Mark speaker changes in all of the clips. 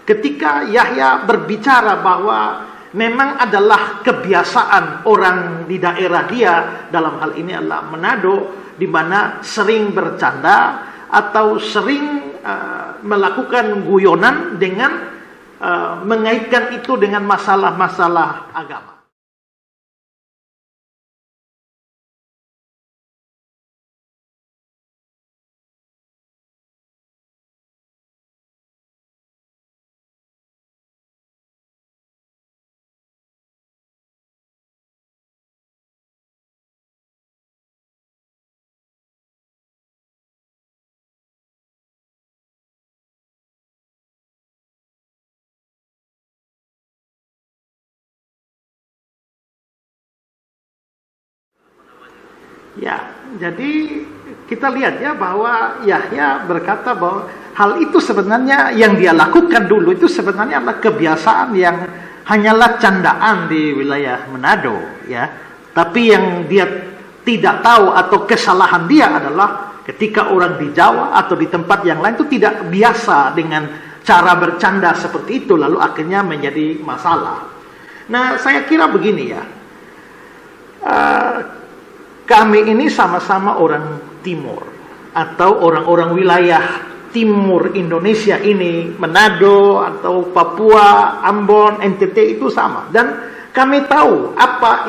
Speaker 1: Ketika Yahya berbicara bahwa memang adalah kebiasaan orang di daerah dia, dalam hal ini adalah Manado, di mana sering bercanda atau sering melakukan guyonan dengan mengaitkan itu dengan masalah-masalah agama. Ya, jadi kita lihat ya bahwa Yahya berkata bahwa hal itu sebenarnya yang dia lakukan dulu itu sebenarnya adalah kebiasaan yang hanyalah candaan di wilayah Manado, ya. Tapi yang dia tidak tahu atau kesalahan dia adalah ketika orang di Jawa atau di tempat yang lain itu tidak biasa dengan cara bercanda seperti itu, lalu akhirnya menjadi masalah. Nah, saya kira begini ya. Kami ini sama-sama orang timur atau orang-orang wilayah timur Indonesia ini, Manado atau Papua, Ambon, NTT itu sama. Dan kami tahu apa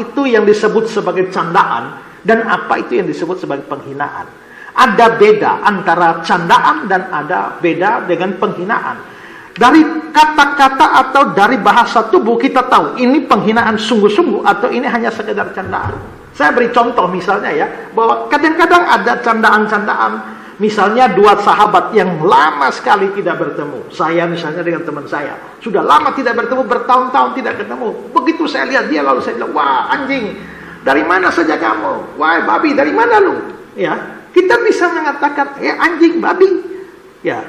Speaker 1: itu yang disebut sebagai candaan dan apa itu yang disebut sebagai penghinaan. Ada beda antara candaan dan ada beda dengan penghinaan. Dari kata-kata atau dari bahasa tubuh kita tahu ini penghinaan sungguh-sungguh atau ini hanya sekedar candaan. Saya beri contoh misalnya ya, bahwa kadang-kadang ada candaan-candaan, misalnya dua sahabat yang lama sekali tidak bertemu. Saya misalnya dengan teman saya, sudah lama tidak bertemu, bertahun-tahun tidak ketemu. Begitu saya lihat dia lalu saya bilang, wah anjing, dari mana saja kamu? Wah babi, dari mana lu? Ya, kita bisa mengatakan, anjing, babi. Ya,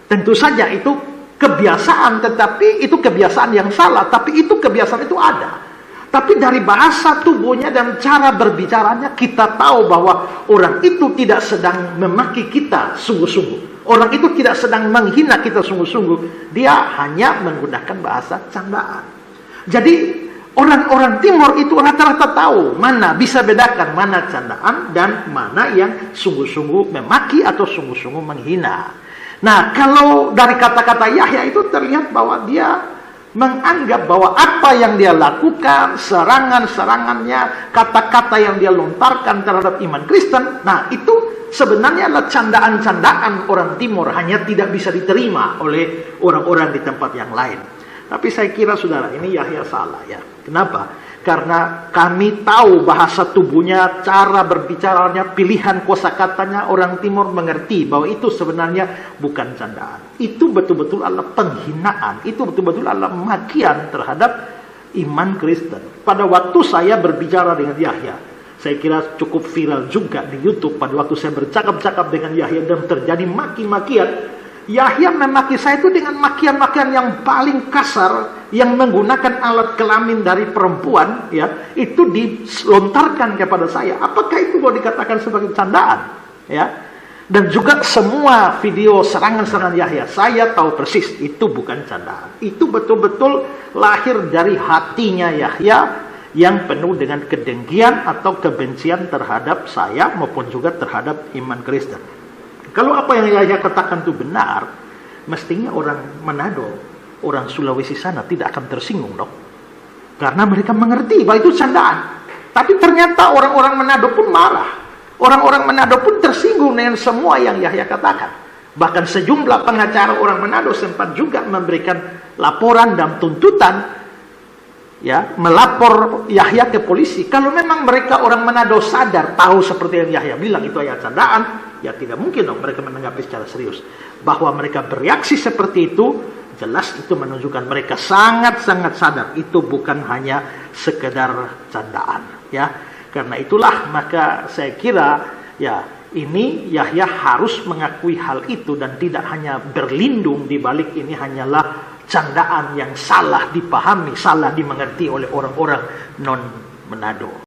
Speaker 1: tentu saja itu kebiasaan, tetapi itu kebiasaan yang salah, tapi itu kebiasaan itu ada. Tapi dari bahasa tubuhnya dan cara berbicaranya kita tahu bahwa orang itu tidak sedang memaki kita sungguh-sungguh. Orang itu tidak sedang menghina kita sungguh-sungguh. Dia hanya menggunakan bahasa candaan. Jadi orang-orang timur itu rata-rata tahu mana, bisa bedakan mana candaan dan mana yang sungguh-sungguh memaki atau sungguh-sungguh menghina. Nah, kalau dari kata-kata Yahya itu terlihat bahwa dia menganggap bahwa apa yang dia lakukan, serangan-serangannya, kata-kata yang dia lontarkan terhadap iman Kristen, nah itu sebenarnya adalah candaan-candaan orang timur, hanya tidak bisa diterima oleh orang-orang di tempat yang lain. Tapi saya kira saudara, ini Yahya salah ya. Kenapa? Karena kami tahu bahasa tubuhnya, cara berbicaranya, pilihan kosakatanya, orang timur mengerti bahwa itu sebenarnya bukan candaan. Itu betul-betul adalah penghinaan. Itu betul-betul adalah makian terhadap iman Kristen. Pada waktu saya berbicara dengan Yahya, saya kira cukup viral juga di YouTube. Pada waktu saya bercakap-cakap dengan Yahya dan terjadi maki-makian, Yahya memaki saya itu dengan makian-makian yang paling kasar, yang menggunakan alat kelamin dari perempuan, ya, itu dilontarkan kepada saya. Apakah itu boleh dikatakan sebagai candaan? Ya, dan juga semua video serangan-serangan Yahya, saya tahu persis itu bukan candaan. Itu betul-betul lahir dari hatinya Yahya yang penuh dengan kedengkian atau kebencian terhadap saya maupun juga terhadap iman Kristen. Kalau apa yang Yahya katakan itu benar, mestinya orang Manado, orang Sulawesi sana tidak akan tersinggung dong. Karena mereka mengerti bahwa itu candaan. Tapi ternyata orang-orang Manado pun marah. Orang-orang Manado pun tersinggung dengan semua yang Yahya katakan. Bahkan sejumlah pengacara orang Manado sempat juga memberikan laporan dan tuntutan, ya, melapor Yahya ke polisi. Kalau memang mereka orang Manado sadar, tahu seperti yang Yahya bilang itu hanya candaan, ya tidak mungkin dong mereka menanggapi secara serius. Bahwa mereka bereaksi seperti itu, jelas itu menunjukkan mereka sangat-sangat sadar itu bukan hanya sekedar candaan, ya. Karena itulah maka saya kira ya ini Yahya harus mengakui hal itu dan tidak hanya berlindung di balik ini hanyalah candaan yang salah dipahami, salah dimengerti oleh orang-orang non Manado.